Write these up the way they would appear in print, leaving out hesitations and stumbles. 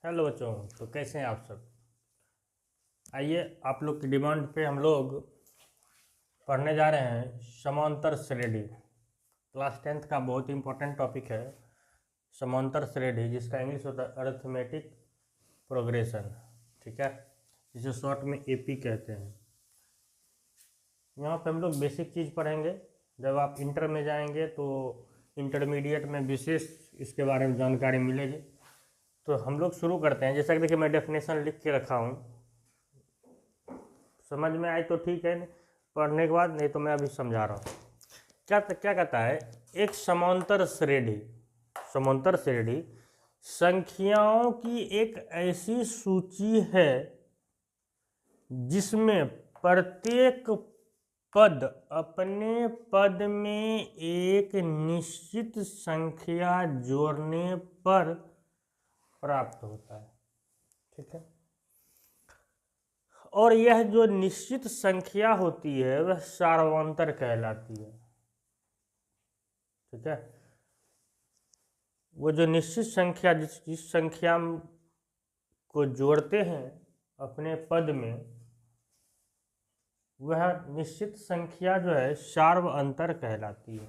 Hello बच्चों। तो कैसे हैं आप सब। आइए आप लोग की डिमांड पे हम लोग पढ़ने जा रहे हैं समांतर श्रेणी। क्लास 10th का बहुत इंपॉर्टेंट टॉपिक है समांतर श्रेणी, जिसका इंग्लिश होता है अरिथमेटिक प्रोग्रेशन। ठीक है, जिसे शॉर्ट में एपी कहते हैं। यहाँ पे हम लोग बेसिक चीज़ पढ़ेंगे। जब आप इंटर में जाएंगे तो इंटरमीडिएट में विशेष इसके बारे में जानकारी मिलेगी। तो हम लोग शुरू करते हैं। जैसा कि देखिए मैं डेफिनेशन लिख के रखा हूँ, समझ में आए तो ठीक है, पढ़ने के बाद नहीं तो मैं अभी समझा रहा हूँ। क्या कहता है, एक समांतर श्रेणी संख्याओं की एक ऐसी सूची है जिसमें प्रत्येक पद अपने पद में एक निश्चित संख्या जोड़ने पर प्राप्त होता है। ठीक है, और यह जो निश्चित संख्या होती है वह सार्वंतर कहलाती है। ठीक है, वो जो निश्चित संख्या जिस संख्या को जोड़ते हैं अपने पद में, वह निश्चित संख्या जो है सार्वंतर कहलाती है।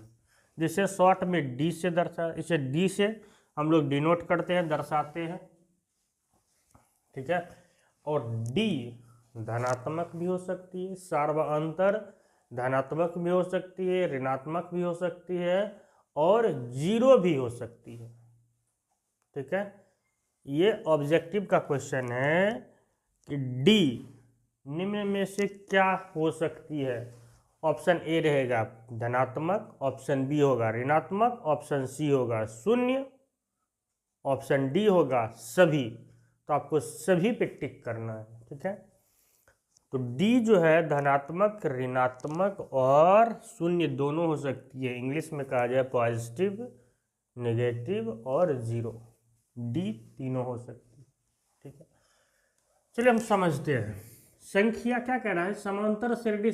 जिसे शॉर्ट में डी से इसे डी से हम लोग डिनोट करते हैं, दर्शाते हैं। ठीक है, और डी धनात्मक भी हो सकती है, सार्वंतर धनात्मक भी हो सकती है, ऋणात्मक भी हो सकती है और जीरो भी हो सकती है। ठीक है, ये ऑब्जेक्टिव का क्वेश्चन है कि डी निम्न में से क्या हो सकती है। ऑप्शन ए रहेगा धनात्मक, ऑप्शन बी होगा ऋणात्मक, ऑप्शन सी होगा शून्य, ऑप्शन डी होगा सभी। तो आपको सभी पे टिक करना है। ठीक है, तो डी जो है धनात्मक, ऋणात्मक और शून्य दोनों हो सकती है। इंग्लिश में कहा जाए पॉजिटिव, नेगेटिव और जीरो, डी तीनों हो सकती है। ठीक है, चलिए हम समझते हैं। संख्या क्या कह रहा है, समांतर श्रेणी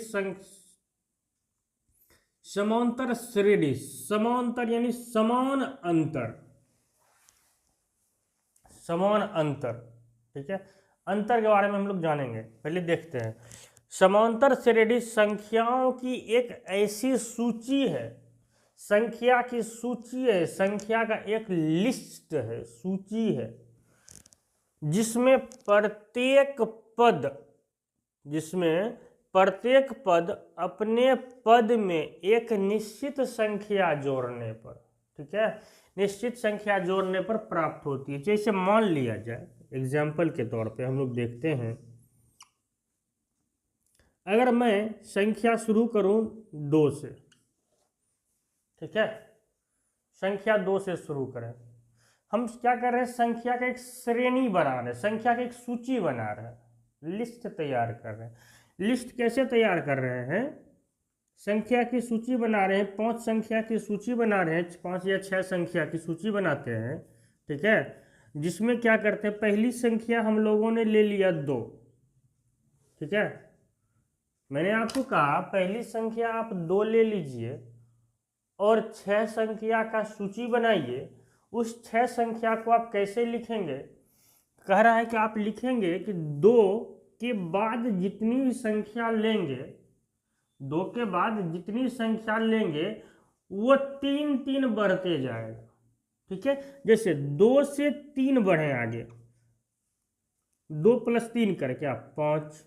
समांतर श्रेणी, समांतर यानी समान अंतर, समान अंतर। ठीक है, अंतर के बारे में हम लोग जानेंगे, पहले देखते हैं। समांतर श्रेणी संख्याओं की एक ऐसी सूची है, संख्या की सूची है, संख्या का एक लिस्ट है, सूची है, जिसमें प्रत्येक पद अपने पद में एक निश्चित संख्या जोड़ने पर, ठीक है, निश्चित संख्या जोड़ने पर प्राप्त होती है। जैसे मान लिया जाए, एग्जाम्पल के तौर पे हम लोग देखते हैं, अगर मैं संख्या शुरू करूं 2 से, ठीक है, संख्या 2 से शुरू करें। हम क्या कर रहे हैं, संख्या का एक श्रेणी बना रहे हैं, संख्या की एक सूची बना रहे हैं, लिस्ट तैयार कर रहे हैं। लिस्ट कैसे तैयार कर रहे हैं, संख्या की सूची बना रहे हैं, 5 संख्या की सूची बना रहे हैं, 5 या 6 संख्या की सूची बनाते हैं। ठीक है, जिसमें क्या करते हैं, पहली संख्या हम लोगों ने ले लिया 2। ठीक है, मैंने आपको कहा पहली संख्या आप 2 ले लीजिए और 6 संख्या का सूची बनाइए। उस 6 संख्या को आप कैसे लिखेंगे, कह रहा है कि आप लिखेंगे कि 2 के बाद जितनी भी संख्या लेंगे, 2 के बाद जितनी संख्या लेंगे वो 3 बढ़ते जाएगा। ठीक है, जैसे 2 से 3 बढ़े आगे, 2 + 3 करके आप 5,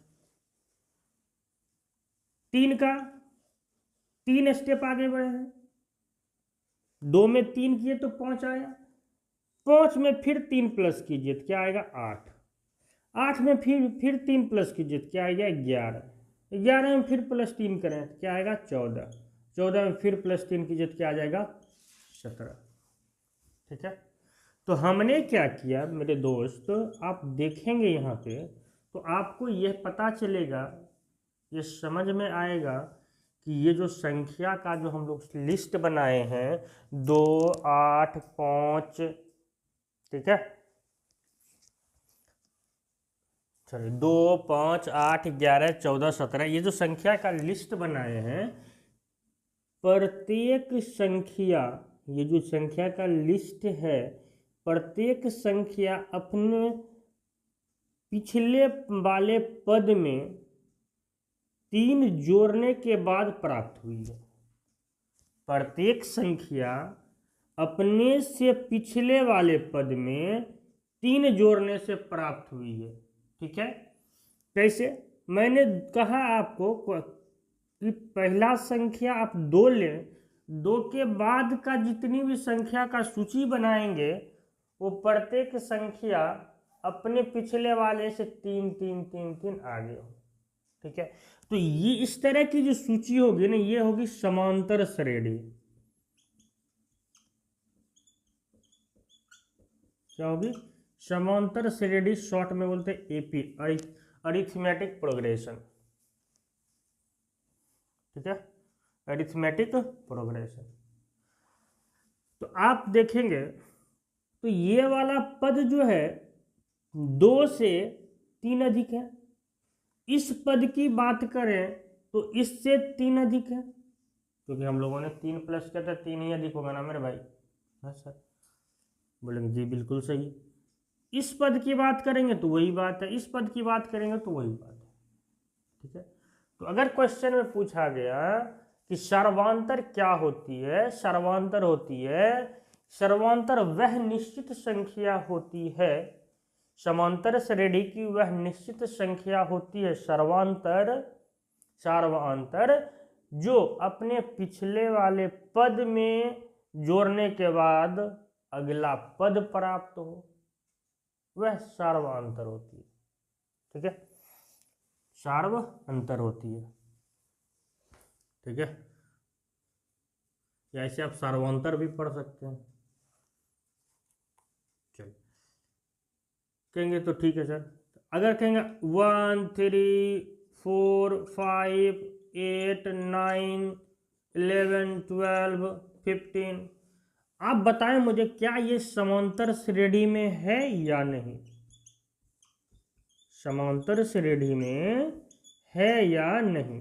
3 का 3 स्टेप आगे बढ़े हैं, 2 में 3 किए तो 5 आया, 5 में फिर 3 प्लस कीजिए तो क्या आएगा 8, 8 में फिर 3 प्लस कीजिए तो क्या आएगा 11, 11 में फिर +3 करें तो क्या आएगा 14, 14 में फिर +3 कीजिए तो क्या आ जाएगा 17। ठीक है, तो हमने क्या किया मेरे दोस्त, आप देखेंगे यहाँ पे तो आपको यह पता चलेगा, ये समझ में आएगा कि ये जो संख्या का जो हम लोग लिस्ट बनाए हैं 2, 8, 5, ठीक है, चलिए 2, 5, 8, 11, 14, 17, ये जो संख्या का लिस्ट बनाए हैं, प्रत्येक संख्या, ये जो संख्या का लिस्ट है प्रत्येक संख्या अपने पिछले वाले पद में 3 जोड़ने के बाद प्राप्त हुई है। प्रत्येक संख्या अपने से पिछले वाले पद में 3 जोड़ने से प्राप्त हुई है। ठीक है, कैसे? मैंने कहा आपको कि पहला संख्या आप 2 लें, 2 के बाद का जितनी भी संख्या का सूची बनाएंगे वो प्रत्येक संख्या अपने पिछले वाले से 3 3 3 3 आगे हो। ठीक है, तो ये इस तरह की जो सूची होगी ना, ये होगी समांतर श्रेणी। क्या होगी? समांतर श्रेणी, शॉर्ट में बोलते हैं एपी, अरिथमेटिक प्रोग्रेशन। ठीक है, अरिथमेटिक प्रोग्रेशन। तो आप देखेंगे तो ये वाला पद जो है 2 से 3 अधिक है। इस पद की बात करें तो इससे 3 अधिक है, क्योंकि हम लोगों ने 3 प्लस किया था, 3 ही अधिक होगा ना मेरे भाई। हाँ सर, बोलेंगे जी बिल्कुल सही। इस पद की बात करेंगे तो वही बात है, इस पद की बात करेंगे तो वही बात है। ठीक है, तो अगर क्वेश्चन में पूछा गया कि सर्वांतर क्या होती है, सर्वांतर होती है, सर्वांतर वह निश्चित संख्या होती है, समांतर श्रेणी की वह निश्चित संख्या होती है सर्वांतर, सर्वांतर जो अपने पिछले वाले पद में जोड़ने के बाद अगला पद प्राप्त हो, वह सर्वांतर होती है। ठीक है, सर्वांतर होती है। ठीक है, या ऐसे आप सर्वांतर भी पढ़ सकते हैं। चलिए, कहेंगे तो ठीक है सर। अगर कहेंगे 1 3 4 5 8 9 11 12 15, आप बताएं मुझे क्या ये समांतर श्रेणी में है या नहीं? समांतर श्रेणी में है या नहीं?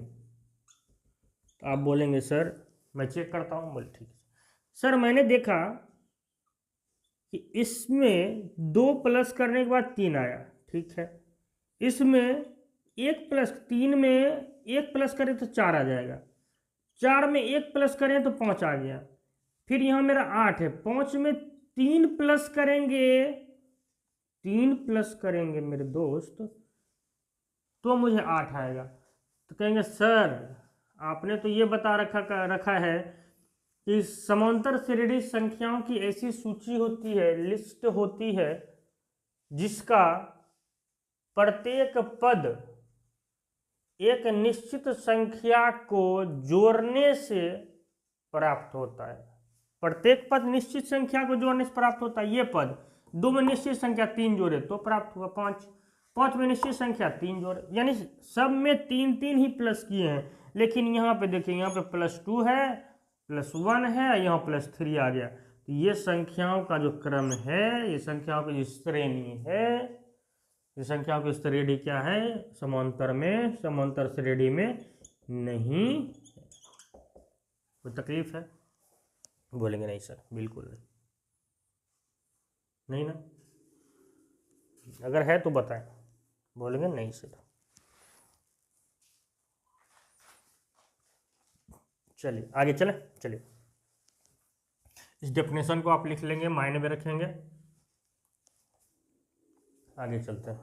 आप बोलेंगे सर मैं चेक करता हूं। बोले ठीक है सर, मैंने देखा कि इसमें 2 प्लस करने के बाद 3 आया। ठीक है, इसमें 1 प्लस 3 में 1 प्लस करें तो 4 आ जाएगा, 4 में 1 प्लस करें तो 5 आ गया, फिर यहाँ मेरा 8 है, 5 में 3 प्लस करेंगे, 3 प्लस करेंगे मेरे दोस्त तो मुझे 8 आएगा। तो कहेंगे सर आपने तो ये बता रखा है कि समांतर श्रेणी संख्याओं की ऐसी सूची होती है, लिस्ट होती है, जिसका प्रत्येक पद एक निश्चित संख्या को जोड़ने से प्राप्त होता है। प्रत्येक पद निश्चित संख्या को जोड़ने से प्राप्त होता है। ये पद 2 में निश्चित संख्या 3 जोड़े तो प्राप्त हुआ 5, 5 में निश्चित संख्या 3 जोड़े, यानी सब में 3 3 ही प्लस किए हैं। लेकिन यहाँ पे देखिए, यहाँ पे +2 है, +1 है, यहाँ +3 आ गया। तो ये संख्याओं का जो क्रम है, ये संख्याओं की जो श्रेणी है, ये संख्याओं की श्रेणी क्या है? समांतर में, समांतर श्रेणी में नहीं है। कोई तकलीफ है? बोलेंगे नहीं सर, बिल्कुल नहीं, नहीं ना। अगर है तो बताएं। बोलेंगे नहीं सर। चलिए आगे चलें। चलिए, इस डेफिनेशन को आप लिख लेंगे, माइंड में रखेंगे। आगे चलते हैं।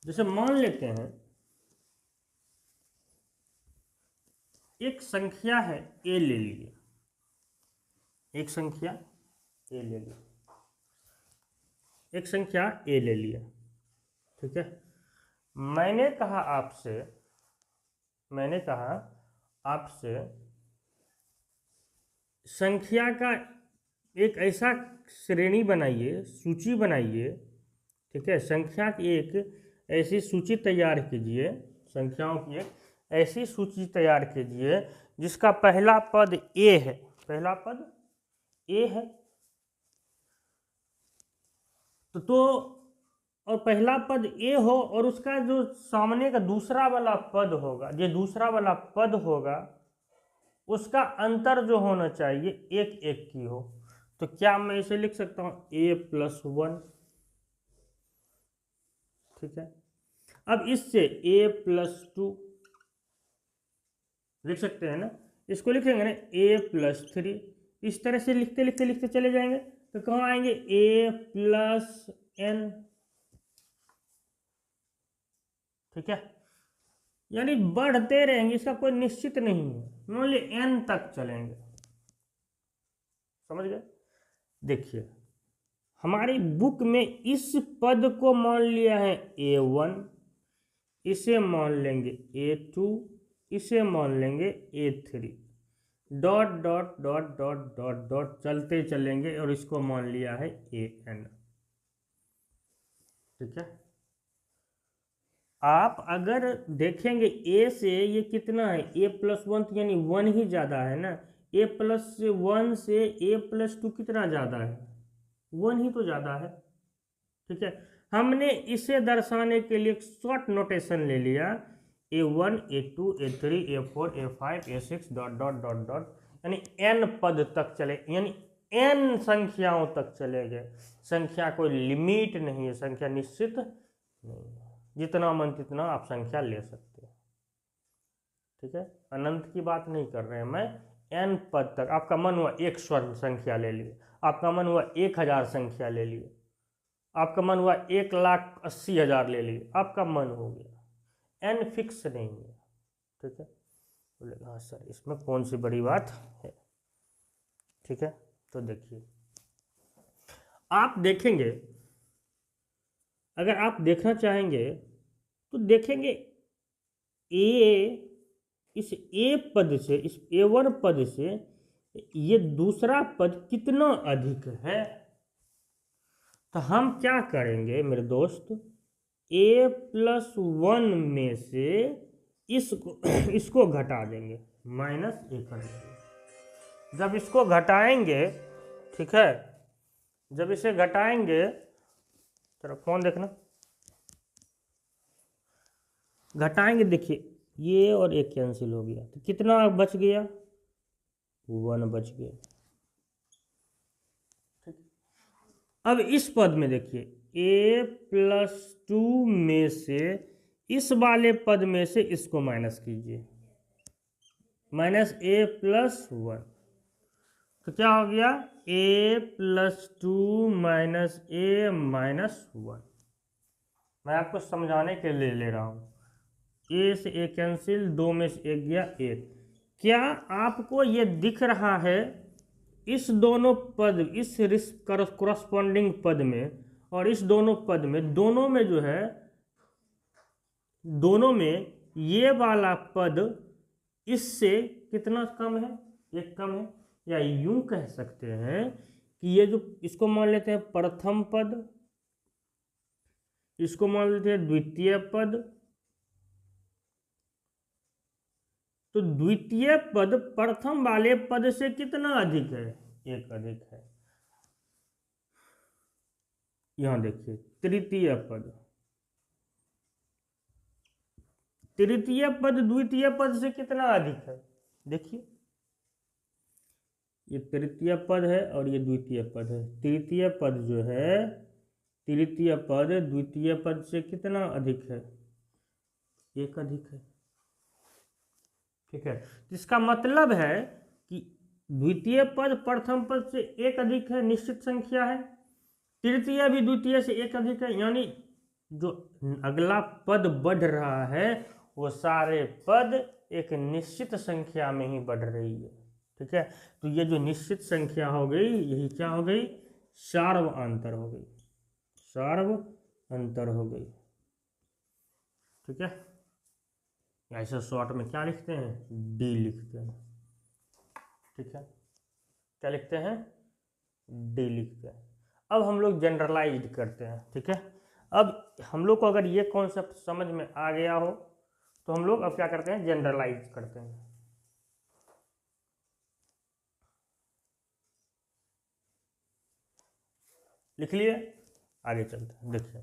जैसे मान लेते हैं एक संख्या है ए ले लिए, एक संख्या ए ले लिया, एक संख्या ए ले लिया। ठीक है, मैंने कहा आपसे संख्या का एक ऐसा श्रेणी बनाइए, सूची बनाइए। ठीक है, संख्या की एक ऐसी सूची तैयार कीजिए, संख्याओं की एक ऐसी सूची तैयार कीजिए जिसका पहला पद ए है, पहला पद ए है। तो और पहला पद ए हो और उसका जो सामने का दूसरा वाला पद होगा, जो दूसरा वाला पद होगा उसका अंतर जो होना चाहिए एक एक की हो। तो क्या मैं इसे लिख सकता हूं a+1, ठीक है। अब इससे a+2 लिख सकते हैं ना, इसको लिखेंगे ना a+3, इस तरह से लिखते लिखते लिखते चले जाएंगे तो कहाँ आएंगे a+n, ठीक है। यानी बढ़ते रहेंगे, इसका कोई निश्चित नहीं है, मान ली n तक चलेंगे, समझ गए। देखिए हमारी बुक में इस पद को मान लिया है a1, इसे मान लेंगे a2, इसे मान लेंगे a3, dot dot dot dot dot dot चलते चलेंगे और इसको मान लिया है an, ठीक है। आप अगर देखेंगे a से ये कितना है a+1, यानी 1 ही ज़्यादा है ना, a+1 से a+2 कितना ज़्यादा है, 1 ही तो ज़्यादा है, ठीक है। हमने इसे दर्शाने के लिए शॉर्ट नोटेशन ले लिया a1 a2 a3 a4 a5 a6 dot dot dot dot, यानी n पद तक चले, यानी n संख्याओं तक चले गए। संख्या कोई लिमिट नहीं है, संख्या निश्चित नहीं है, जितना मन तितना आप संख्या ले सकते हैं, ठीक है। अनंत की बात नहीं कर रहे हैं, मैं n पद तक। आपका मन हुआ 1 स्वर्ण संख्या ले लिए, आपका मन हुआ 1000 संख्या ले लिए, आपका मन हुआ 1,80,000 ले लिए, आपका मन हो गया, n फिक्स नहीं है, ठीक है। बोलेगा हाँ सर इसमें कौन सी बड़ी बात है, ठीक है। तो देखिए आप देखेंगे, अगर आप देखना चाहेंगे तो देखेंगे इस a पद से, इस a1 पद से ये दूसरा पद कितना अधिक है। तो हम क्या करेंगे मेरे दोस्त, a+1 में से इसको घटा देंगे, -1 कर देंगे। जब इसको घटाएंगे, ठीक है, जब इसे घटाएंगे, चलो फोन देखना, घटाएंगे, देखिए ये और एक कैंसिल हो गया तो कितना बच गया, 1 बच गया, ठीक। अब इस पद में देखिए a+2 में से इस वाले पद में से इसको माइनस कीजिए, -a+1, तो क्या हो गया a+2 -a-1। मैं आपको समझाने के लिए ले रहा हूं, a से a कैंसिल, 2 में से 1 गया 1। क्या आपको ये दिख रहा है इस दोनों पद, इस करस्पॉन्डिंग पद में और इस दोनों पद में, दोनों में जो है, दोनों में ये वाला पद इससे कितना कम है, 1 कम है। या यूं कह सकते हैं कि ये जो, इसको मान लेते हैं प्रथम पद, इसको मान लेते हैं द्वितीय पद, तो द्वितीय पद प्रथम वाले पद से कितना अधिक है, 1 अधिक है। यहां देखिए तृतीय पद, तृतीय पद द्वितीय पद से कितना अधिक है, देखिए ये तृतीय पद है और ये द्वितीय पद है। तृतीय पद जो है, तृतीय पद द्वितीय पद से कितना अधिक है, 1 अधिक है, ठीक है। इसका मतलब है कि द्वितीय पद प्रथम पद से 1 अधिक है, निश्चित संख्या है, तृतीय भी द्वितीय से 1 अधिक है, यानी जो अगला पद बढ़ रहा है वो सारे पद एक निश्चित संख्या में ही बढ़ रही है, ठीक है। तो ये जो निश्चित संख्या हो गई, यही क्या हो गई, सार्वअंतर हो गई, सार्वअंतर हो गई, ठीक है। ऐसे शॉर्ट में क्या लिखते हैं, डी लिखते हैं, ठीक है। क्या लिखते हैं, डी लिखते हैं। अब हम लोग जनरलाइज्ड करते हैं, ठीक है। अब हम लोग को अगर ये कॉन्सेप्ट समझ में आ गया हो तो हम लोग अब क्या करते हैं, जनरलाइज करते हैं। लिख लिए, आगे चलते हैं। देखिए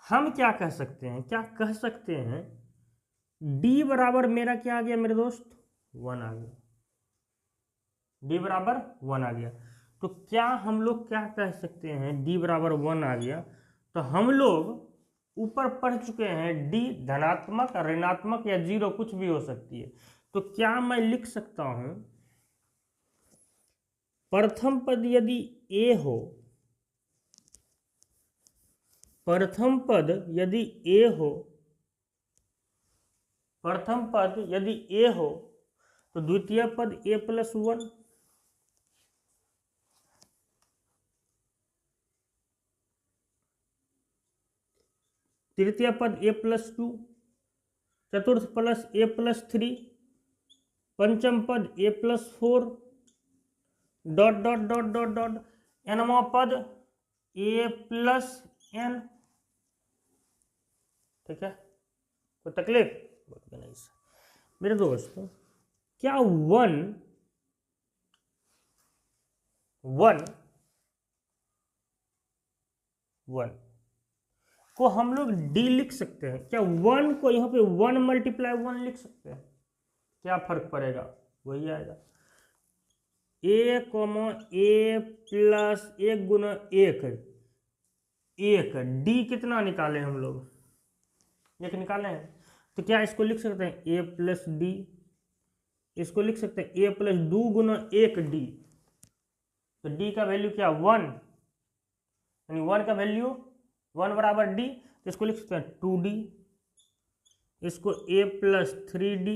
हम क्या कह सकते हैं, डी बराबर मेरा क्या आ गया मेरे दोस्त, 1 आ गया, डी बराबर 1 आ गया। तो क्या हम लोग क्या कह सकते हैं, डी बराबर 1 आ गया, तो हम लोग ऊपर पढ़ चुके हैं डी धनात्मक, ऋणात्मक या जीरो कुछ भी हो सकती है। तो क्या मैं लिख सकता हूं, प्रथम पद यदि ए हो, प्रथम पद यदि ए हो, प्रथम पद यदि ए हो तो द्वितीय पद ए प्लस 1, तृतीय पद ए प्लस 2, चतुर्थ प्लस ए प्लस 3, पंचम पद a plus 4, dot dot dot dot dot, nवां पद ए प्लस n। ठीक है, कोई तकलीफ नहीं मेरे दोस्त। क्या 1 को हम लोग डी लिख सकते हैं? क्या 1 को यहाँ पे 1 मल्टीप्लाई 1 लिख सकते हैं? क्या फर्क पड़ेगा, वही आएगा, ए कॉमा ए प्लस 1 गुना 1, डी कितना निकाले हम लोग, 1 निकाले हैं। तो क्या इसको लिख सकते हैं ए प्लस डी, इसको लिख सकते हैं ए प्लस 2 गुना 1 डी। तो डी का वैल्यू क्या 1, यानी 1 का वैल्यू 1 बराबर डी, तो इसको लिख सकते हैं 2d, इसको a प्लस 3d,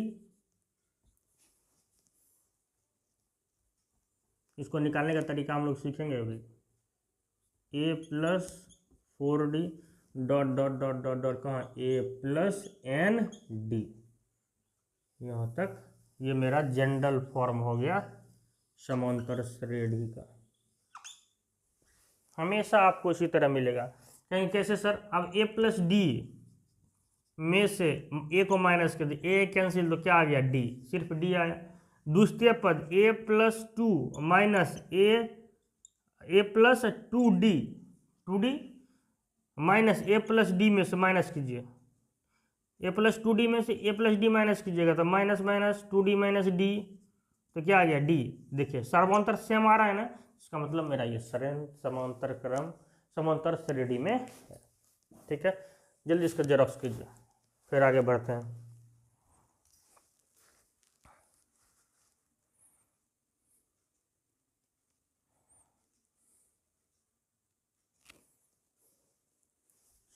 इसको निकालने का तरीका हम लोग सीखेंगे अभी, a plus 4d dot dot dot dot dot कहाँ a प्लस n d। यहाँ तक ये मेरा जनरल फॉर्म हो गया समांतर श्रेणी का। हमेशा आपको इसी तरह मिलेगा। कहीं कैसे सर, अब a प्लस डी में से a को माइनस कर दिया, a कैंसिल तो क्या आ गया d, सिर्फ d आया। दूसरे पद a plus 2 minus a plus 2d minus a plus D में से माइनस कीजिए, a प्लस 2d में से a प्लस डी माइनस कीजिएगा तो minus minus 2d minus d, तो क्या आ गया d। देखिए सर्वांतर सेम आ रहा है ना, इसका मतलब मेरा ये समांतर क्रम समांतर श्रेणी में है। ठीक है, जल्दी इसका जेरॉक्स कीजिए, फिर आगे बढ़ते हैं।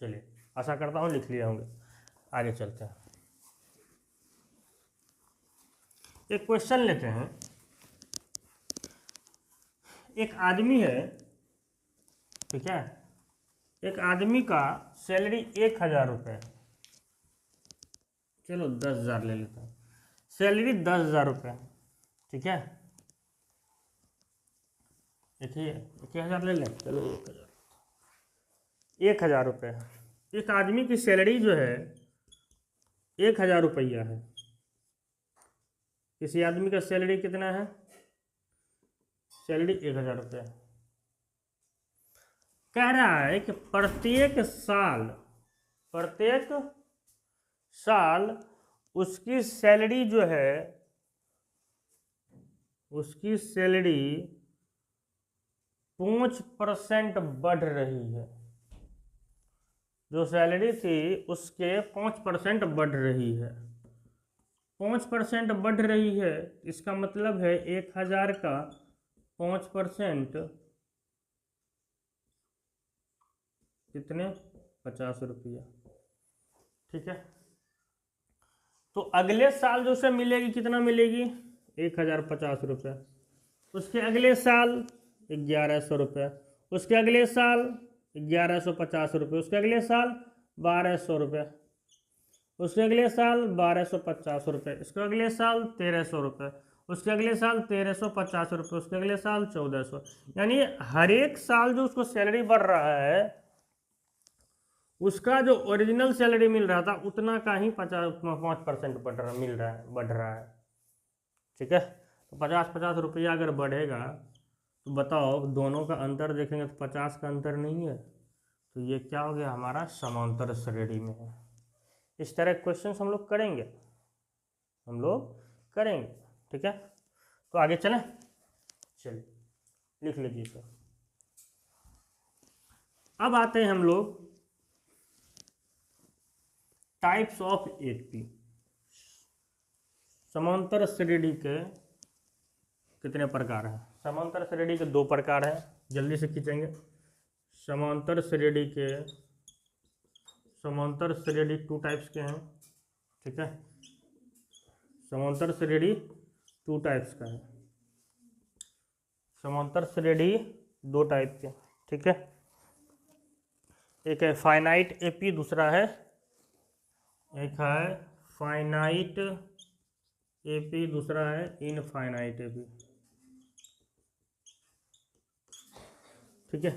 चलिए, आशा करता हूँ लिख लिए होंगे, आगे चलते हैं। एक क्वेश्चन लेते हैं। एक आदमी है, ठीक है, एक आदमी का सैलरी 1000 रुपये, चलो 10,000 ले लेता हूँ, सैलरी 10,000 रुपये, ठीक है, देखिए 1,000 ले लें, चलो 1,000 रुपये। एक आदमी की सैलरी जो है 1,000 रुपया है। किसी आदमी का सैलरी कितना है, सैलरी 1,000 रुपया। कह रहा है कि प्रत्येक साल उसकी सैलरी जो है, उसकी सैलरी 5% बढ़ रही है। जो सैलरी थी उसके 5% बढ़ रही है। 5% बढ़ रही है, इसका मतलब है 1,000 का 5% कितने, 50 रुपया। ठीक है, तो अगले साल जो उसे मिलेगी कितना मिलेगी, 1,050 रुपये। उसके अगले साल 1,100 रुपये, उसके अगले साल 1,150 रुपये, उसके अगले साल 1,200 रुपये, उसके अगले साल 1,250 रुपये, इसके अगले साल 1,300 रुपये, उसके अगले साल 1,350 रुपये, उसके अगले साल 1,400। यानी हर एक साल जो उसको सैलरी बढ़ रहा है, उसका जो ओरिजिनल सैलरी मिल रहा था उतना का ही 5% बढ़ रहा है। ठीक है, तो 50 रुपया अगर बढ़ेगा तो बताओ, दोनों का अंतर देखेंगे तो 50 का अंतर नहीं है, तो ये क्या हो गया हमारा समांतर श्रेणी में है। इस तरह क्वेश्चन हम लोग करेंगे, ठीक है। तो आगे चलें, चलिए लिख लीजिए सर। अब आते हैं हम लोग टाइप्स ऑफ एपी। समांतर श्रेणी के कितने प्रकार हैं? समांतर श्रेणी के 2 प्रकार हैं, जल्दी से खींचेंगे। समांतर श्रेणी 2 टाइप्स के हैं, ठीक है। समांतर श्रेणी 2 टाइप्स का है। समांतर श्रेणी 2 टाइप के, ठीक है। एक है फाइनाइट एपी, दूसरा है फाइनाइट एपी, दूसरा है इनफाइनाइट एपी, ठीक है।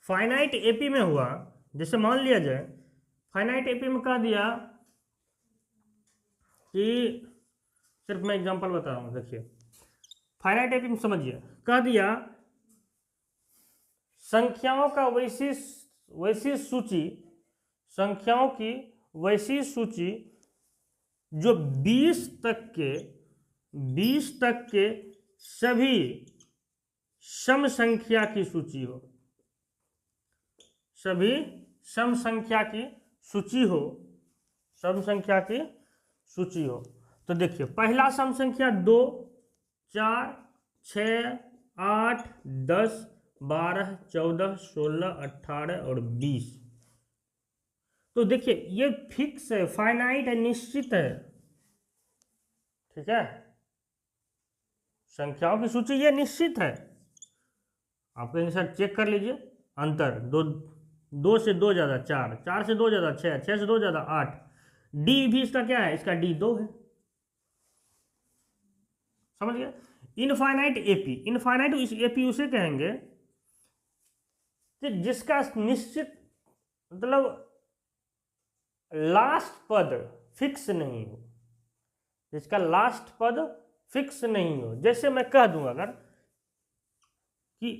फाइनाइट एपी में हुआ, जैसे मान लिया जाए फाइनाइट एपी में कह दिया कि, सिर्फ मैं एग्जांपल बता रहा हूँ, देखिए फाइनाइट एपी में समझिए, कह दिया संख्याओं का वैसी सूची, संख्याओं की वैसी सूची जो 20 तक के सभी सम संख्या की सूची हो, सभी सम संख्या की सूची हो, सम संख्या की सूची हो। तो देखिए पहला सम संख्या 2, 4, 6, 8, 10, 12, 14, 16, 18 और 20। तो देखिए ये फिक्स है, फाइनाइट है, निश्चित है, ठीक है। संख्याओं की सूची ये निश्चित है। आप कहीं सर चेक कर लीजिए अंतर, 2 से 2 ज़्यादा 4, 4 से 2 ज़्यादा 6, 6 से 2 ज़्यादा 8। डी भी इसका क्या है? इसका डी 2 है, समझ गया। इनफाइनाइट एपी, इनफाइनाइट एपी उसे कहेंगे कि जिसका निश्चित मतलब लास्ट पद फिक्स नहीं हो, जिसका लास्ट पद फिक्स नहीं हो। जैसे मैं कह दूं अगर कि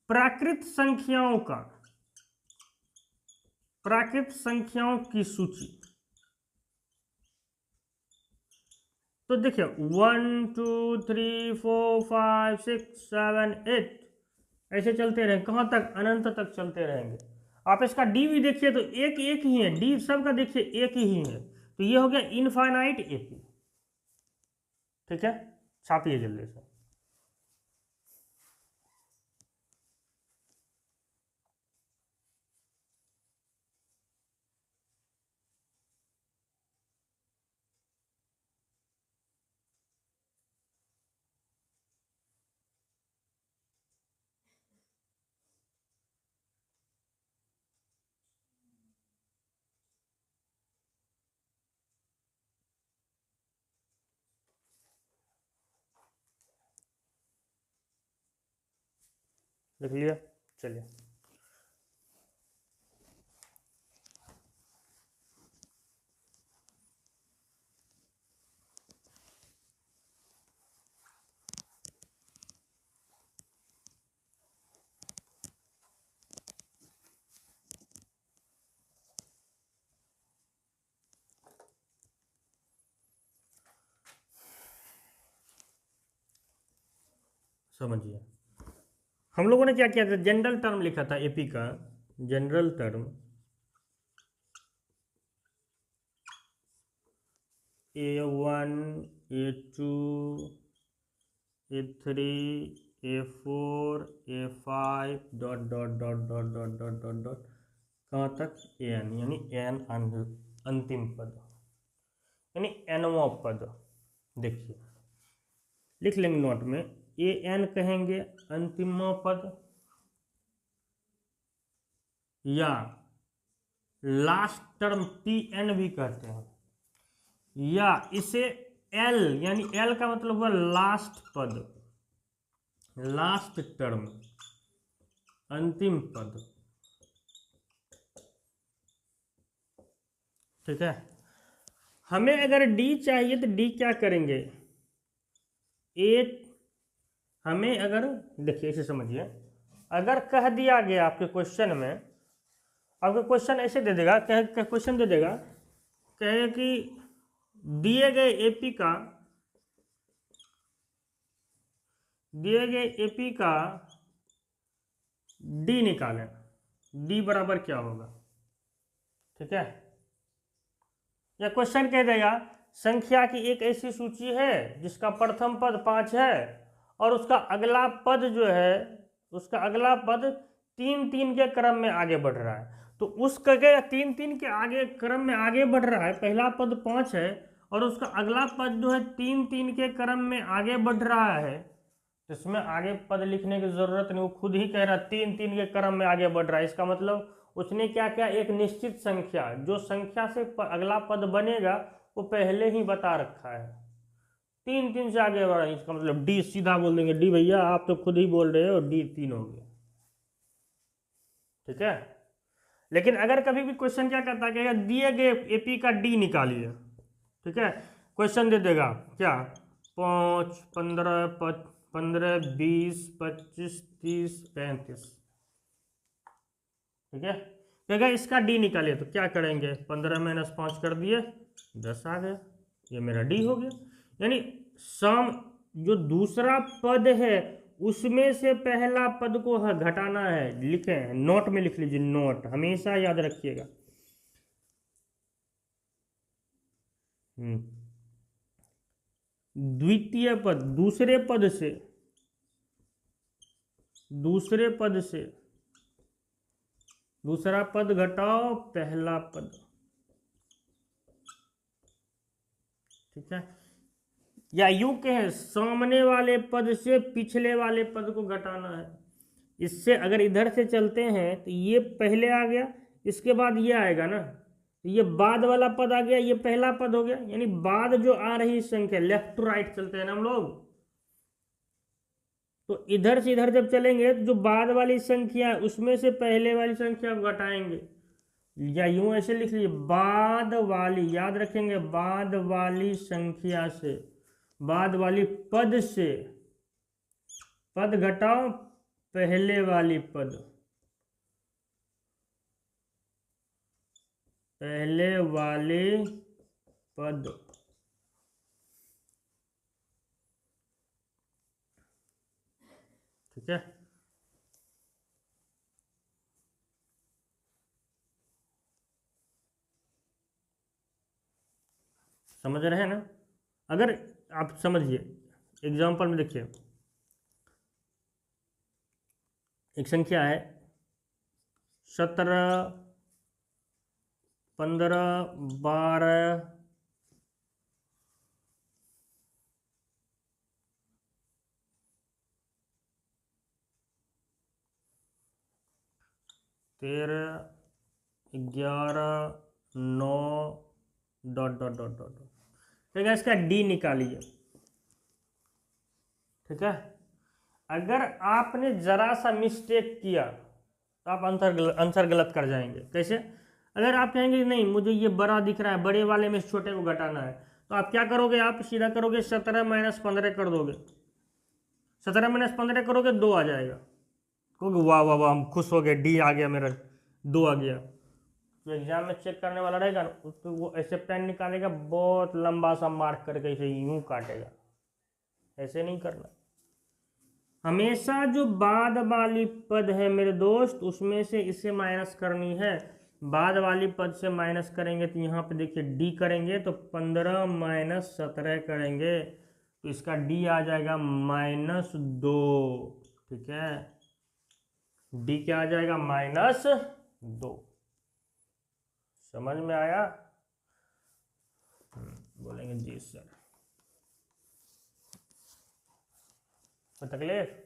प्राकृत संख्याओं की सूची, तो देखिए 1 2 3 4 5 6 7 8 ऐसे चलते रहेंगे, कहां तक? अनंत तक चलते रहेंगे। आप इसका डी भी देखिए तो एक ही है, डी सबका देखिए एक ही है। तो ये हो गया इनफाइनाइट एपी, ठीक है। छापिए जल्दी से। लिख लिया, चलिए। समझिए हम लोगों ने क्या किया था, जनरल टर्म लिखा था एपी का, general term A1 A2 A3 A4 A5 dot dot dot dot dot dot dot dot कहाँ तक? an, यानी n अंतिम पद, यानी nवां पद। देखिए लिख लेंगे नोट में, an कहेंगे अंतिम पद, या लास्ट टर्म tn भी कहते हैं, या इसे l, यानी l का मतलब हुआ लास्ट पद, लास्ट टर्म, अंतिम पद, ठीक है। हमें अगर d चाहिए तो d क्या करेंगे? हमें अगर देखिए इसे समझिए, अगर कह दिया गया आपके क्वेश्चन में आपको क्वेश्चन ऐसे दे देगा, क्वेश्चन दे देगा, कहे कि दिए गए एपी का डी निकालें, डी बराबर क्या होगा, ठीक है। या क्वेश्चन कह देगा संख्या की एक ऐसी सूची है जिसका प्रथम पद 5 है और उसका अगला पद जो है, उसका अगला पद 3-3 के क्रम में आगे बढ़ रहा है। तो उसका क्या 3-3 के आगे क्रम में आगे बढ़ रहा है, पहला पद 5 है और उसका अगला पद जो है 3-3 के क्रम में आगे बढ़ रहा है, तो इसमें आगे पद लिखने की जरूरत नहीं, वो खुद ही कह रहा है 3-3 के क्रम में आगे बढ़ रहा है। इसका मतलब उसने क्या किया, एक निश्चित संख्या, जो संख्या से अगला पद बनेगा वो पहले ही बता रखा है, 3-3 से आगे बढ़ रहा है। इसका मतलब डी सीधा बोल देंगे, डी भैया आप तो खुद ही बोल रहे हो, डी 3 हो गया, ठीक है। लेकिन अगर कभी भी क्वेश्चन क्या करता है, दिए गए एपी का डी निकालिए, ठीक है, क्वेश्चन दे देगा क्या 5, 15, 20, 25, 30, 35, ठीक है। कहेगा इसका डी निकालिए, तो क्या करेंगे, 15 - 5 कर दिए, 10 आ गया, ये मेरा डी हो गया। यानी सम जो दूसरा पद है उसमें से पहला पद को घटाना है, लिखे हैं नोट में, लिख लीजिए, नोट हमेशा याद रखिएगा। द्वितीय पद, दूसरे पद से दूसरा पद घटाओ पहला पद, ठीक है। या यूं कहें सामने वाले पद से पिछले वाले पद को घटाना है। इससे अगर इधर से चलते हैं तो ये पहले आ गया, इसके बाद ये आएगा ना, तो ये बाद वाला पद आ गया, ये पहला पद हो गया। यानी बाद जो आ रही संख्या, लेफ्ट टू राइट चलते हैं ना हम लोग, तो इधर से इधर जब चलेंगे तो जो बाद वाली संख्या है उसमें से पहले वाली संख्या को घटाएंगे। या यूं ऐसे लिख लीजिए, बाद वाली, याद रखेंगे, बाद वाली संख्या से, बाद वाली पद से पद घटाओ पहले वाली पद, पहले वाले पद, ठीक है। समझ रहे हैं ना। अगर आप समझिए, एग्जाम्पल में देखिए, एक संख्या है 17, 15, 12, 13, 11, 9 ... ठीक है, इसका डी निकालिए, ठीक है। अगर आपने जरा सा मिस्टेक किया तो आप आंसर गलत कर जाएंगे। कैसे, अगर आप कहेंगे नहीं मुझे ये बड़ा दिख रहा है, बड़े वाले में छोटे को घटाना है, तो आप क्या करोगे, आप सीधा करोगे 17 - 15 कर दोगे, 17 - 15 करोगे 2 आ जाएगा, क्योंकि वाह वाह वाह हम खुश हो गए, डी आ गया मेरा, 2 आ गया। तो एग्जाम में चेक करने वाला रहेगा ना, तो वो ऐसे पेन निकालेगा, बहुत लंबा सा मार्क करके इसे यूं काटेगा, ऐसे नहीं करना। हमेशा जो बाद वाली पद है मेरे दोस्त, उसमें से इसे माइनस करनी है। बाद वाली पद से माइनस करेंगे तो यहाँ पे देखिए डी करेंगे तो 15 - 17 करेंगे तो इसका डी आ जाएगा -2, ठीक है। डी क्या आ जाएगा, -2। समझ में आया, बोलेंगे जी सर, तकलीफ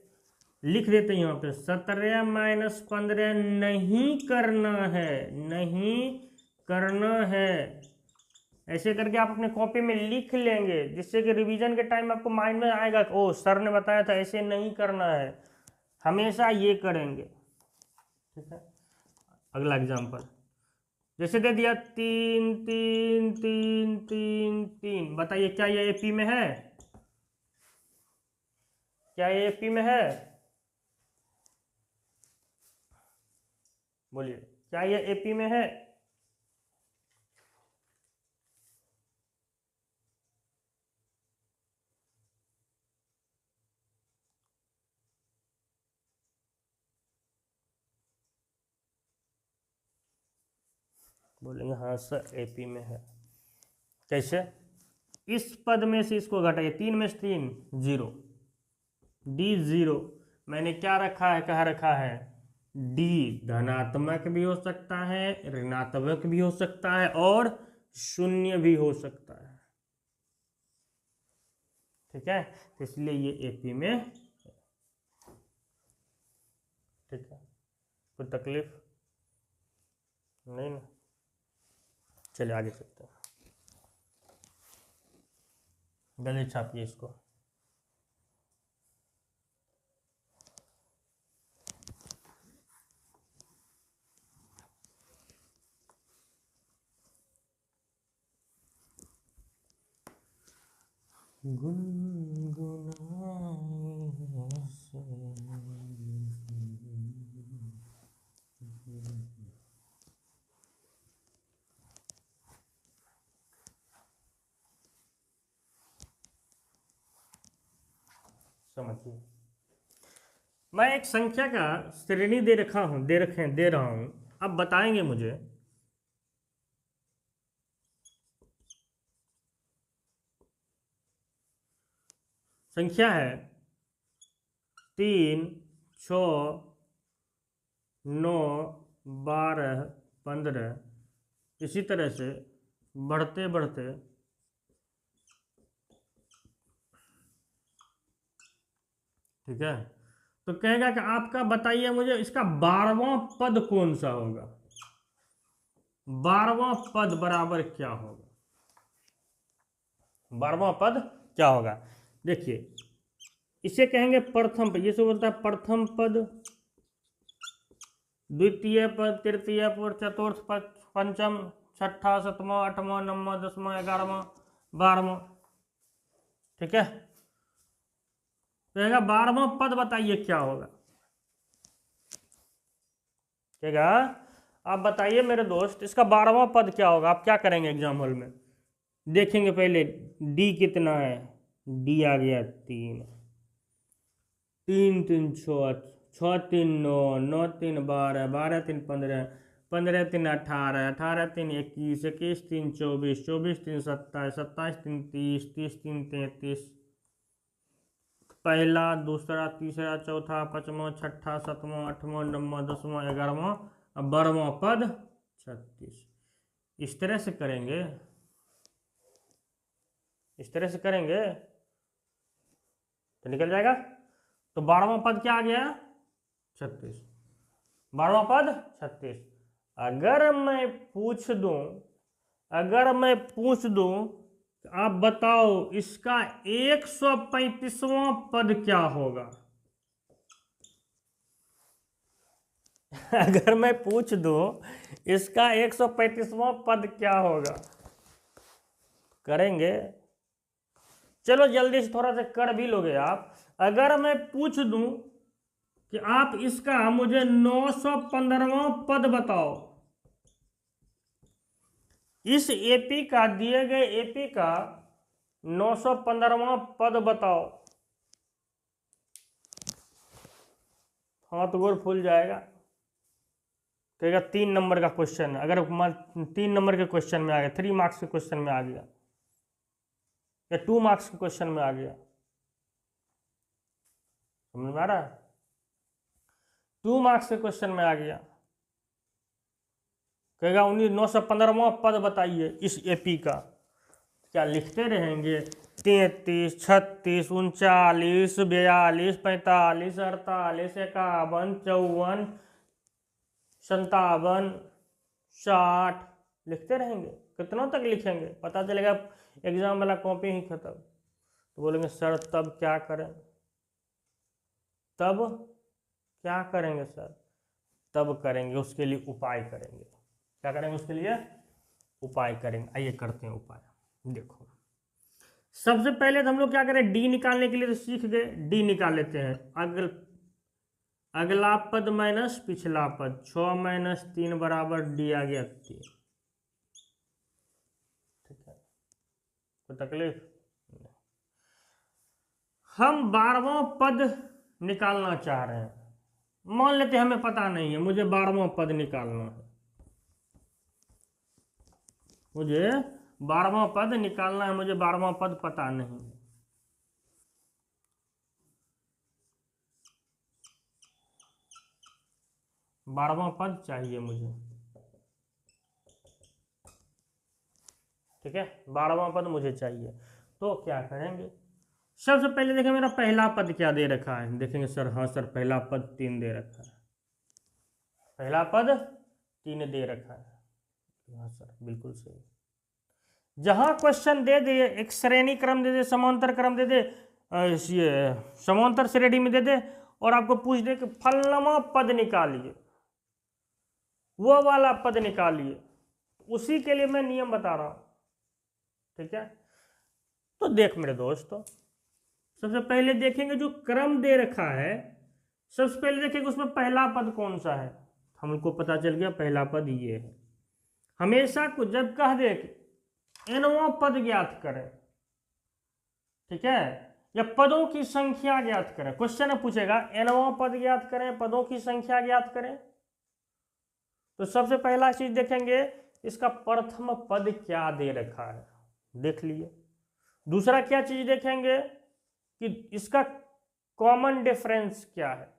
लिख देते हैं यहाँ पे, 17 - 15 नहीं करना है, नहीं करना है। ऐसे करके आप अपने कॉपी में लिख लेंगे, जिससे कि रिवीजन के टाइम आपको माइंड में आएगा, ओ सर ने बताया था ऐसे नहीं करना है, हमेशा ये करेंगे, ठीक है। अगला एग्जाम्पल जैसे दे दिया 3, 3, 3, 3, 3, बताइए क्या ये एपी में है, क्या ये एपी में है, बोलिए। क्या ये एपी में है? बोलेंगे हाँ सर एपी में है। कैसे? इस पद में से इसको घटाइए, 3 में से 3 0, डी 0। मैंने क्या रखा है, कहा रखा है डी धनात्मक भी हो सकता है, ऋणात्मक भी हो सकता है और शून्य भी हो सकता है। ठीक है, तो इसलिए ये एपी में है। ठीक है, कोई तकलीफ नहीं ना? चलिए आगे चलते हैं। जल्दी छापिए इसको। समझिए, मैं एक संख्या का श्रेणी दे रहा हूं, अब बताएंगे मुझे संख्या है 3, 6, 9, 12, 15, इसी तरह से बढ़ते बढ़ते ठीक है। तो कहेगा कि आपका बताइए मुझे इसका 12वां पद कौन सा होगा, 12वां पद बराबर क्या होगा, 12वां पद क्या होगा। देखिए इसे कहेंगे प्रथम पद, ये सब बोलता है प्रथम पद, द्वितीय पद, तृतीय पद, चतुर्थ पद, पंचम, छठा, सातवां, आठवां, नौवां, 10वां, 11वां, 12वां। ठीक है, कहेगा 12वां पद बताइए क्या होगा। कहेगा आप बताइए मेरे दोस्त इसका 12वां पद क्या होगा। आप क्या करेंगे एग्जाम हॉल में, देखेंगे पहले डी कितना है, डी आ गया 3, 3 3 6, 6 3 9, 9 3 12, 12 3 15, 15 3 18, 18 3 21, 21 3 24, 24 3 27, 27 3 30, 30 3 33, पहला, दूसरा, तीसरा, चौथा, पांचवा, छठा, सातवां, आठवां, नौवां, 10वां, 11वां, 12वां पद 36। इस तरह से करेंगे, इस तरह से करेंगे तो निकल जाएगा। तो 12वां पद क्या आ गया, 36, 12वां पद 36। अगर मैं पूछ दूं आप बताओ इसका 135वां पद क्या होगा। अगर मैं पूछ दूं इसका 135वां पद क्या होगा, करेंगे? चलो जल्दी से थोड़ा सा कर भी लोगे आप। अगर मैं पूछ दूं कि आप इसका मुझे 915वां पद बताओ, इस एपी का, दिए गए एपी का 915वां पद बताओ, हाथ गोर फूल जाएगा। कहेगा 3 नंबर का क्वेश्चन, अगर 3 नंबर के क्वेश्चन में आ गया, 3 मार्क्स के क्वेश्चन में आ गया या 2 मार्क्स के क्वेश्चन में आ गया, समझ में आ रहा है, 2 मार्क्स के क्वेश्चन में आ गया, कहेगा 915वां पद बताइए इस एपी का। क्या लिखते रहेंगे 33, 36, 39, 42, 45, 48, 51, 54, 57, 60 लिखते रहेंगे। कितनों तक लिखेंगे, पता चलेगा एग्जाम वाला कॉपी ही खत्म। तो बोलेंगे सर तब क्या करें, तब क्या करेंगे सर, तब करेंगे उसके लिए उपाय करेंगे। क्या करेंगे उसके लिए, उपाय करेंगे। आइए करते हैं उपाय। देखो सबसे पहले तो हम लोग क्या करें, डी निकालने के लिए तो सीख गए, डी निकाल लेते हैं। अगर अगला पद माइनस पिछला पद, 6 माइनस 3 बराबर डी आ गया 3। ठीक है, कोई तकलीफ? हम 12वां पद निकालना चाह रहे हैं। मान लेते हमें पता नहीं है, मुझे 12वां पद निकालना है, मुझे 12वां पद निकालना है, मुझे 12वां पद पता नहीं है। बारहवां पद चाहिए मुझे, ठीक है, 12वां पद मुझे चाहिए। तो क्या करेंगे, सबसे पहले देखें मेरा पहला पद क्या दे रखा है। देखेंगे सर, हाँ सर पहला पद 3 दे रखा है, पहला पद 3 दे रखा है। हाँ सर बिल्कुल सही। जहां क्वेश्चन दे दे, एक श्रेणी क्रम दे दे, समांतर क्रम दे दे, समांतर श्रेणी में दे दे, और आपको पूछ दे कि फलनमा पद निकालिए, वो वाला पद निकालिए, उसी के लिए मैं नियम बता रहा हूं। ठीक है, तो देख मेरे दोस्तों, सबसे पहले देखेंगे जो क्रम दे रखा है, सबसे पहले देखेंगे उसमें पहला पद कौन सा है। हमको पता चल गया पहला पद ये है। हमेशा को जब कह दे कि एनवां पद ज्ञात करें, ठीक है, या पदों की संख्या ज्ञात करें, क्वेश्चन पूछेगा एनवां पद ज्ञात करें, पदों की संख्या ज्ञात करें, तो सबसे पहला चीज देखेंगे इसका प्रथम पद क्या दे रखा है, देख लिए। दूसरा क्या चीज देखेंगे कि इसका कॉमन डिफरेंस क्या है,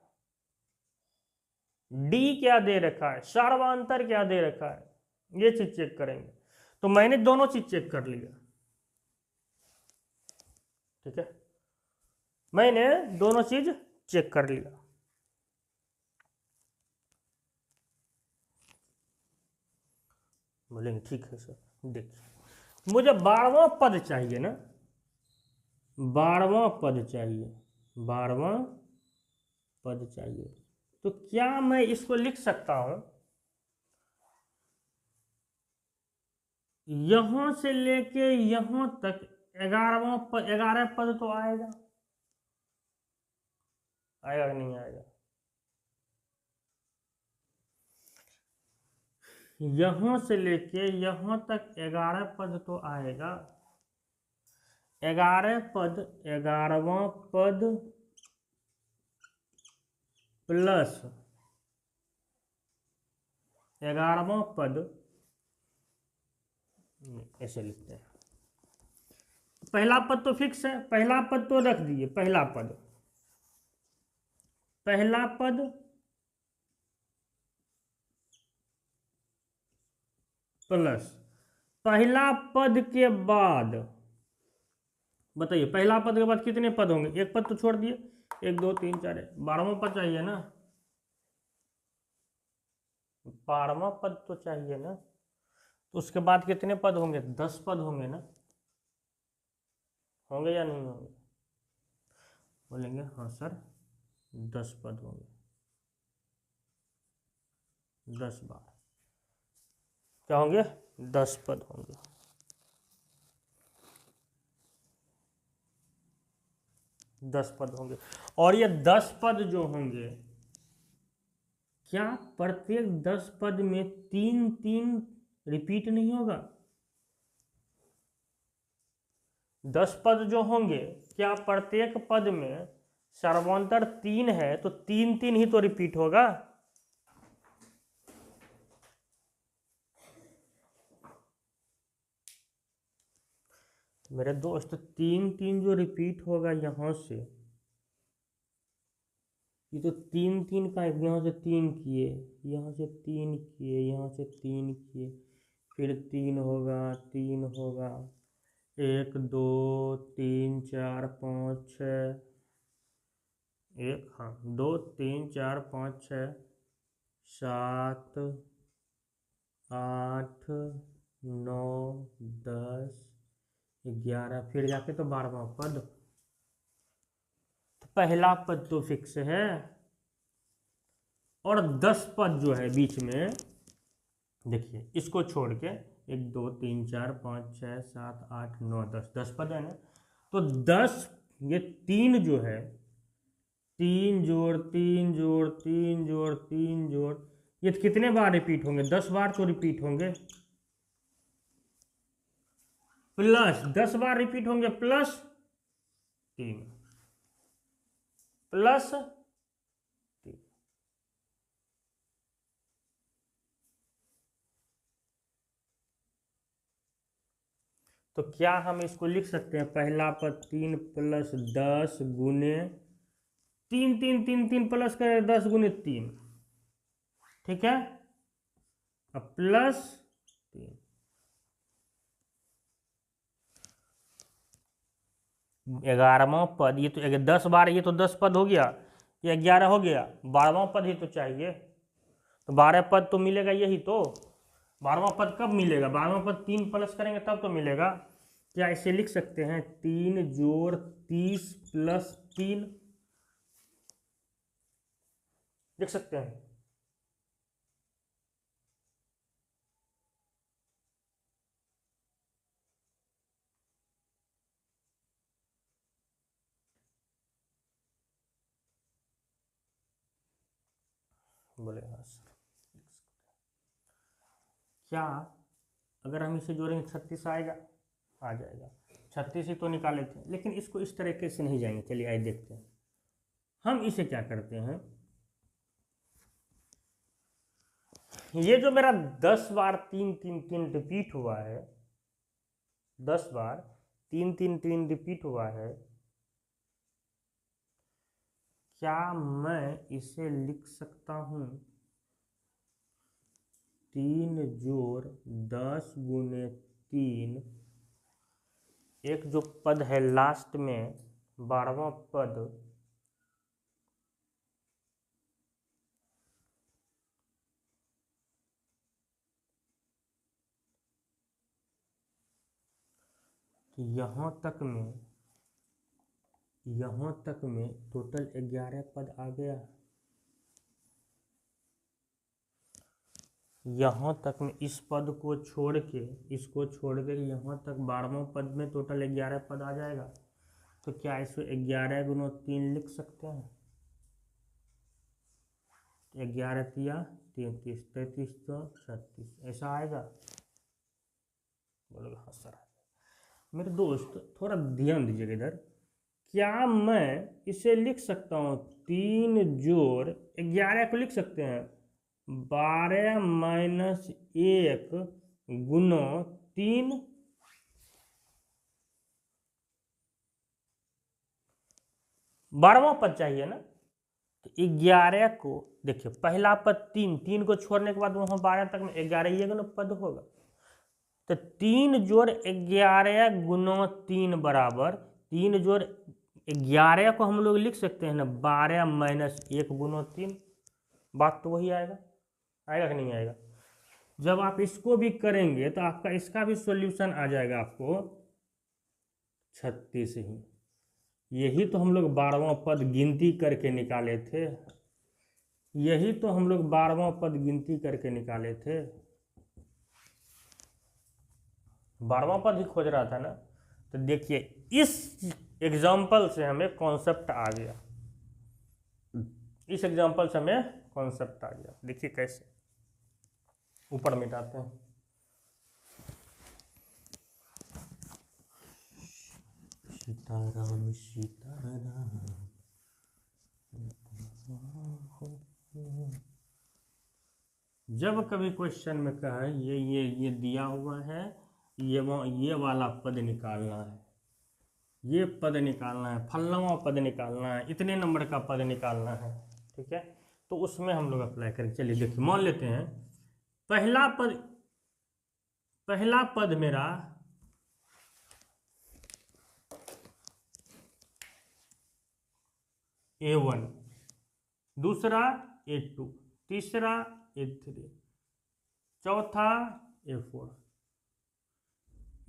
डी क्या दे रखा है, सार्वंतर क्या दे रखा है, ये चीज चेक करेंगे। तो मैंने दोनों चीज चेक कर लिया, ठीक है, मैंने दोनों चीज चेक कर लिया। बोलेंगे ठीक है सर, देखिए मुझे 12वां पद चाहिए ना, 12वां पद चाहिए, 12वां पद चाहिए। तो क्या मैं इसको लिख सकता हूं, यहां से लेके यहां तक 11वां पद, 11 पद तो आएगा, आएगा कि नहीं आएगा? यहां से लेके यहां तक 11 पद तो आएगा। 11 पद, 11वां पद प्लस 11वां पद, ऐसे लिखते हैं। पहला पद तो फिक्स है, पहला पद तो रख दिए, पहला पद, पहला पद प्लस पहला पद के बाद, बताइए पहला पद के बाद कितने पद होंगे, एक पद तो छोड़ दिए, 1 2 3 4, 12वां पद चाहिए ना, 12वां पद तो चाहिए ना, तो उसके बाद कितने पद होंगे, 10 पद होंगे ना, होंगे या नहीं होंगे? बोलेंगे हाँ सर 10 पद होंगे, 10 बार क्या होंगे, 10 पद होंगे। दस पद होंगे, और ये 10 पद जो होंगे, क्या प्रत्येक 10 पद में 3 रिपीट नहीं होगा? 10 पद जो होंगे, क्या प्रत्येक पद में सर्वांतर 3 है, तो 3 ही तो रिपीट होगा। मेरे दोस्त 3 जो रिपीट होगा यहां से, ये तो 3 का, यहाँ से 3 किए, यहाँ से 3 किए, यहाँ से 3 किए, फिर 3 होगा, 3 होगा, 1 2 3 4 5 6, 1 हाँ 2 3 4 5 6 7 8 9 10 11, फिर जाके तो 12वां पद। तो पहला पद तो फिक्स है, और 10 पद जो है बीच में, देखिए इसको छोड़ के 1 2 3 4 5 6 7 8 9 10, 10 पद है ना, तो 10, ये 3 जो है 3 जोड़ 3 जोड़ 3 जोड़ 3 जोड़, ये कितने बार रिपीट होंगे? 10 बार तो रिपीट होंगे, प्लस 10 बार रिपीट होंगे, प्लस 3 प्लस 3। तो क्या हम इसको लिख सकते हैं? पहला पद 3 प्लस 10 गुने 3 3 3 3 प्लस करें 10 गुने 3, ठीक है, अब प्लस 3। 11वां पद, ये तो 10 बार, ये तो 10 पद हो गया, ये 11 हो गया, 12वां पद ही तो चाहिए। तो 12 पद तो मिलेगा यही तो। 12वां पद कब मिलेगा? 12वां पद 3 प्लस करेंगे तब तो मिलेगा। क्या इसे लिख सकते हैं? 3 जोड़ 30 प्लस 3 लिख सकते हैं। बोले हाँ सर। क्या अगर हम इसे जोड़ेंगे 36 आएगा? आ जाएगा। 36 ही तो निकाले थे, लेकिन इसको इस तरीके से नहीं जाएंगे। चलिए आइए देखते हैं। हम इसे क्या करते हैं, ये जो मेरा 10 बार 3 3 3 रिपीट हुआ है, 10 बार 3 3 3 रिपीट हुआ है, क्या मैं इसे लिख सकता हूं 3 जोड़ 10 गुने 3, एक जो पद है लास्ट में 12वां पद, यहाँ तक में टोटल 11 पद आ गया। यहाँ तक में इस पद को छोड़ के, इसको छोड़ के यहाँ तक 12वां पद में टोटल 11 पद आ जाएगा। तो क्या इसको 11 गुना 3 लिख सकते हैं? 11 तिया 33, 33 तो 36, ऐसा आएगा? बोलोगे हाँ सर। मेरे दोस्त थोड़ा ध्यान दीजिएगा इधर। क्या मैं इसे लिख सकता हूँ 3 जोड़ 11 को लिख सकते हैं 12 माइनस 1 गुना 3, 12वां पद चाहिए ना। तो 11 को देखिए, पहला पद 3, 3 को छोड़ने के बाद वहां 12 तक में 11 ही गुना पद होगा। तो 3 जोड़ 11 गुना 3 बराबर 3 जोड़ 11 को हम लोग लिख सकते हैं ना 12 माइनस 1 गुना 3। बात तो वही आएगा, आएगा कि नहीं आएगा? जब आप इसको भी करेंगे तो आपका इसका भी सॉल्यूशन आ जाएगा आपको 36 ही। यही तो हम लोग 12वां पद गिनती करके निकाले थे, यही तो हम लोग 12वां पद गिनती करके निकाले थे। 12वां पद ही खोज रहा था ना। तो देखिए इस एग्जाम्पल से हमें कॉन्सेप्ट आ गया, इस एग्जाम्पल से हमें कॉन्सेप्ट आ गया। देखिए कैसे, ऊपर मिटाते हैं। सीताराम सीताराम, जब कभी क्वेश्चन में कहा ये दिया हुआ है, ये वाला पद निकालना है, ये पद निकालना है, फलनवा पद निकालना है, इतने नंबर का पद निकालना है, ठीक है, तो उसमें हम लोग अप्लाई करेंगे। चलिए देखिए, मान लेते हैं पहला पद मेरा A1, दूसरा A2, तीसरा A3, चौथा A4।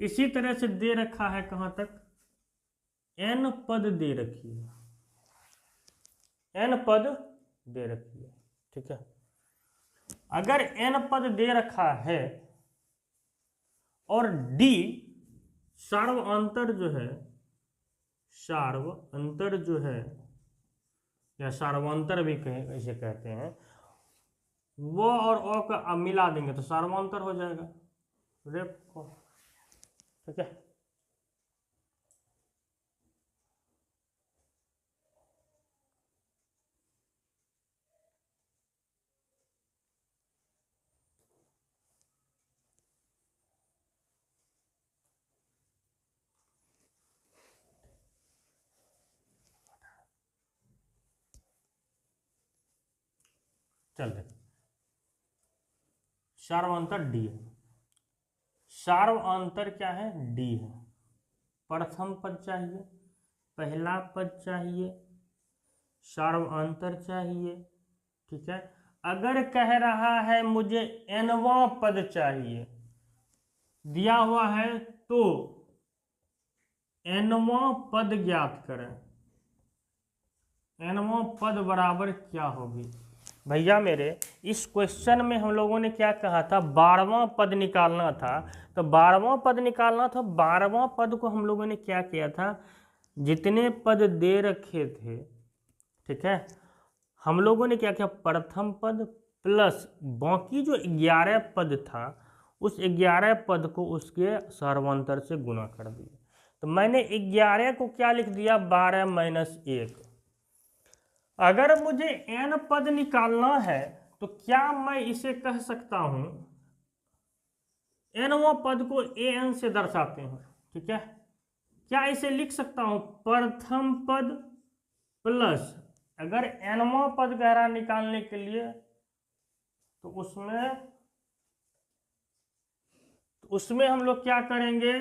इसी तरह से दे रखा है कहां तक, n पद दे रखी है, n पद दे रखी है, ठीक है। अगर n पद दे रखा है और D सार्वअंतर जो है या सार्वंतर भी इसे कहते हैं, वो और ओ का अब मिला देंगे तो सार्वंतर हो जाएगा रेपको। ठीक है, चल देख सार्वंतर डी है, सार्वंतर क्या है, डी है। प्रथम पद चाहिए, पहला पद चाहिए, सार्वंतर चाहिए। ठीक है, अगर कह रहा है मुझे nवां पद चाहिए दिया हुआ है तो nवां पद ज्ञात करें। nवां पद बराबर क्या होगी भैया मेरे, इस क्वेश्चन में हम लोगों ने क्या कहा था, 12वां पद निकालना था। तो 12वां पद निकालना था, 12वां पद को हम लोगों ने क्या किया था, जितने पद दे रखे थे, ठीक है, हम लोगों ने क्या किया, प्रथम पद प्लस बाकी जो 11 पद था उस 11 पद को उसके सार्वंतर से गुना कर दिया। तो मैंने 11 को क्या लिख दिया, 12 माइनस 1। अगर मुझे n पद निकालना है तो क्या मैं इसे कह सकता हूं, nवां पद को an से दर्शाते हैं। ठीक है, क्या इसे लिख सकता हूं, प्रथम पद प्लस, अगर nवां पद कह रहा निकालने के लिए तो उसमें हम लोग क्या करेंगे,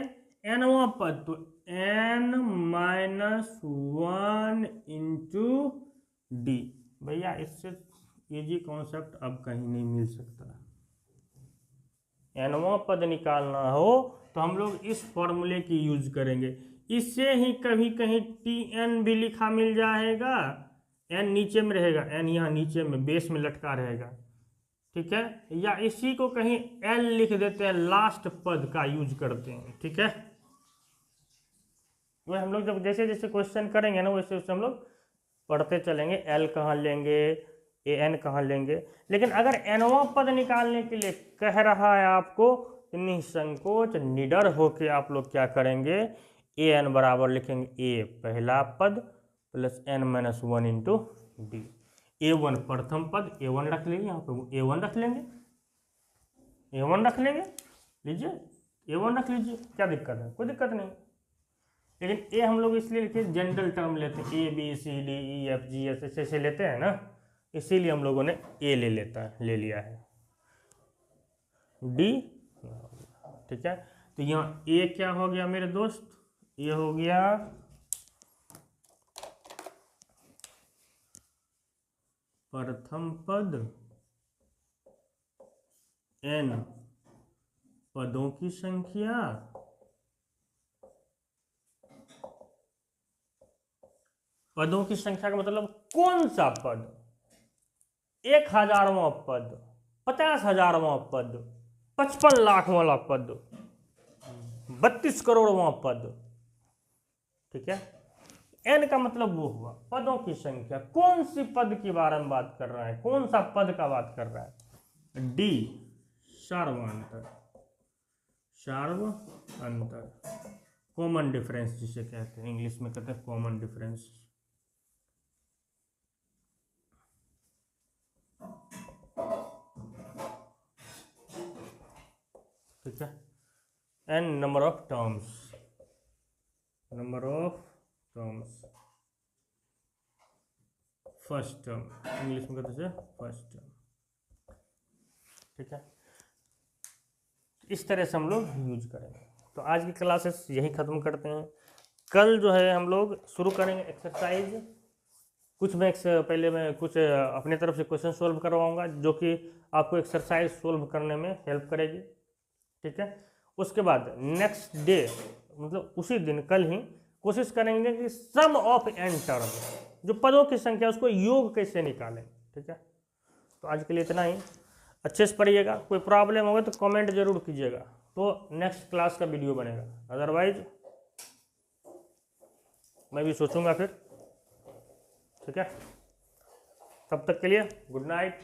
nवां पद तो n माइनस 1 इंटू डी। भैया इससे इजी कॉन्सेप्ट अब कहीं नहीं मिल सकता। nवां पद निकालना हो तो हम लोग इस फॉर्मूले की यूज करेंगे। इससे ही कभी कहीं tn भी लिखा मिल जाएगा, n नीचे में रहेगा, n यहाँ नीचे में बेस में लटका रहेगा। ठीक है, या इसी को कहीं l लिख देते हैं, लास्ट पद का यूज करते हैं। ठीक है, वह हम लोग जब जैसे जैसे क्वेश्चन करेंगे ना वैसे वैसे हम लोग पढ़ते चलेंगे, l कहाँ लेंगे, an कहाँ लेंगे। लेकिन अगर nवां पद निकालने के लिए कह रहा है आपको तो निसंकोच निडर होके आप लोग क्या करेंगे, an बराबर लिखेंगे a पहला पद plus n minus 1 into D. a1 प्रथम पद, a1 रख लेंगे, यहाँ पे a1 रख लेंगे, a1 रख लेंगे, लीजिए a1 रख लीजिए, क्या दिक्कत है, कोई दिक्कत नहीं। लेकिन ए हम लोग इसलिए लिखे जनरल टर्म लेते हैं, A B C D E F G ऐसे ऐसे लेते हैं ना, इसीलिए हम लोगों ने ए ले लिया है, डी। ठीक है, तो यहाँ ए क्या हो गया मेरे दोस्त, ये हो गया प्रथम पद n पदों की संख्या पदों की संख्या का मतलब कौन सा पद, 1000वां पद, 50,000वां पद, 55 लाख वाला पद, 32 करोड़वां पद। ठीक है, n का मतलब वो हुआ पदों की संख्या, कौन सी पद के बारे में बात कर रहा है, कौन सा पद का बात कर रहा है, डी सार्वंतर, सार्वंतर कॉमन डिफरेंस जिसे कहते हैं, इंग्लिश में कहते हैं कॉमन डिफरेंस। ठीक है, n number of terms, first term, English में कहते हैं फर्स्ट टर्म। ठीक है, इस तरह से हम लोग यूज करेंगे। तो आज की क्लासेस यही ख़त्म करते हैं। कल जो है हम लोग शुरू करेंगे एक्सरसाइज, कुछ मैं पहले मैं कुछ अपने तरफ से क्वेश्चन सोल्व करवाऊंगा जो कि आपको एक्सरसाइज सोल्व करने में हेल्प करेगी। ठीक है, उसके बाद नेक्स्ट डे मतलब उसी दिन कल ही कोशिश करेंगे कि सम ऑफ एन टर्म, जो पदों की संख्या उसको योग कैसे निकालें। ठीक है, तो आज के लिए इतना ही, अच्छे से पढ़िएगा, कोई प्रॉब्लम होगा तो कमेंट जरूर कीजिएगा, तो नेक्स्ट क्लास का वीडियो बनेगा, अदरवाइज मैं भी सोचूंगा फिर। ठीक है। तब तक के लिए गुड नाइट।